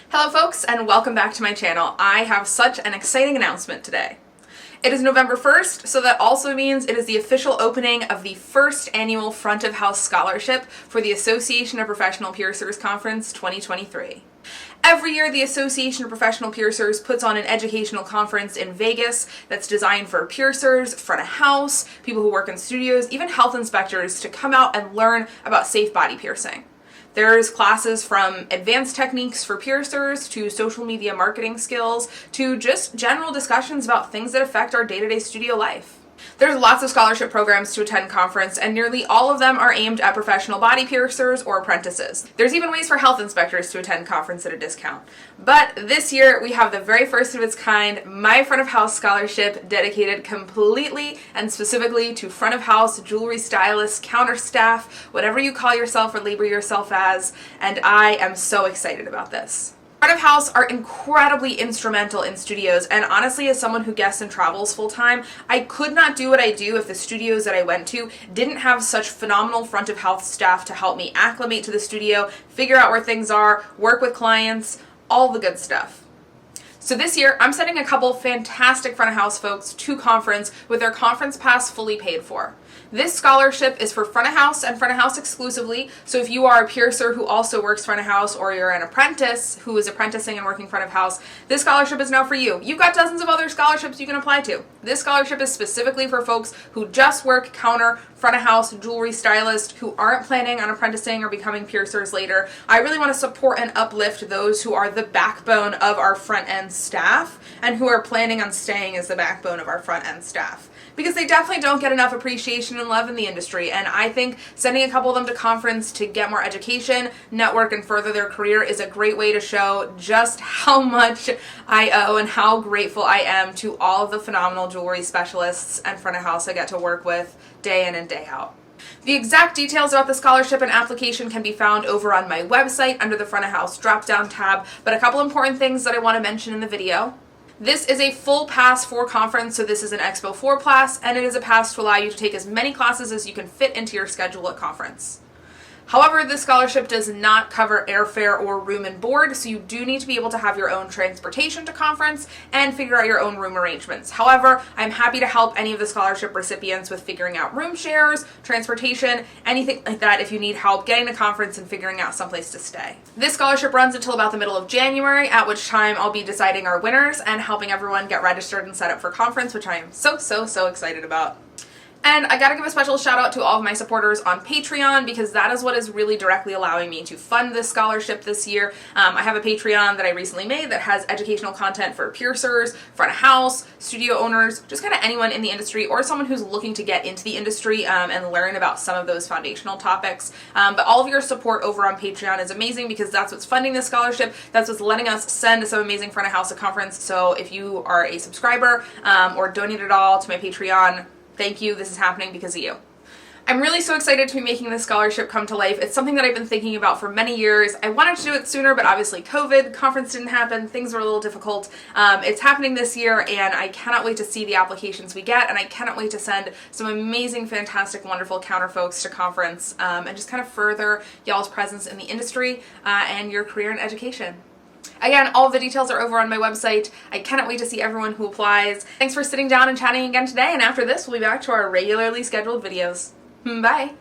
Hello folks, and welcome back to my channel. I have such an exciting announcement today. It is November 1st, so that also means it is the official opening of the first annual Front of House Scholarship for the Association of Professional Piercers Conference 2023. Every year, the Association of Professional Piercers puts on an educational conference in Vegas that's designed for piercers, front of house, people who work in studios, even health inspectors to come out and learn about safe body piercing. There's classes from advanced techniques for piercers to social media marketing skills to just general discussions about things that affect our day-to-day studio life. There's lots of scholarship programs to attend conference, and nearly all of them are aimed at professional body piercers or apprentices. There's even ways for health inspectors to attend conference at a discount. But this year, we have the very first of its kind, My Front of House Scholarship, dedicated completely and specifically to front of house, jewelry stylists, counter staff, whatever you call yourself or label yourself as, and I am so excited about this. Front of house are incredibly instrumental in studios, and honestly, as someone who guests and travels full-time, I could not do what I do if the studios that I went to didn't have such phenomenal front of house staff to help me acclimate to the studio, figure out where things are, work with clients, all the good stuff. So this year, I'm sending a couple fantastic front of house folks to conference with their conference pass fully paid for. This scholarship is for front of house and front of house exclusively, so if you are a piercer who also works front of house or you're an apprentice who is apprenticing and working front of house, this scholarship is now for you. You've got dozens of other scholarships you can apply to. This scholarship is specifically for folks who just work counter, front of house, jewelry stylist, who aren't planning on apprenticing or becoming piercers later. I really want to support and uplift those who are the backbone of our front end staff and who are planning on staying as the backbone of our front end staff, because they definitely don't get enough appreciation and love in the industry, and I think sending a couple of them to conference to get more education, network, and further their career is a great way to show just how much I owe and how grateful I am to all of the phenomenal jewelry specialists and front of house I get to work with day in and day out. The exact details about the scholarship and application can be found over on my website under the front of house drop-down tab, but a couple important things that I want to mention in the video. This is a full pass for conference, so this is an Expo 4 pass, and it is a pass to allow you to take as many classes as you can fit into your schedule at conference. However, this scholarship does not cover airfare or room and board, so you do need to be able to have your own transportation to conference and figure out your own room arrangements. However, I'm happy to help any of the scholarship recipients with figuring out room shares, transportation, anything like that if you need help getting to conference and figuring out someplace to stay. This scholarship runs until about the middle of January, at which time I'll be deciding our winners and helping everyone get registered and set up for conference, which I am so excited about. And I gotta give a special shout out to all of my supporters on Patreon, because that is what is really directly allowing me to fund this scholarship this year. I have a Patreon that I recently made that has educational content for piercers, front of house, studio owners, just kind of anyone in the industry or someone who's looking to get into the industry and learn about some of those foundational topics. But all of your support over on Patreon is amazing, because that's what's funding this scholarship. That's what's letting us send some amazing front of house to conference. So if you are a subscriber or donate at all to my Patreon, thank you. This is happening because of you. I'm really so excited to be making this scholarship come to life. It's something that I've been thinking about for many years. I wanted to do it sooner, but obviously COVID, conference didn't happen, things were a little difficult. It's happening this year, and I cannot wait to see the applications we get, and I cannot wait to send some amazing, fantastic, wonderful counter folks to conference and just kind of further y'all's presence in the industry and your career and education. Again, all of the details are over on my website. I cannot wait to see everyone who applies. Thanks for sitting down and chatting again today, and after this, we'll be back to our regularly scheduled videos. Bye!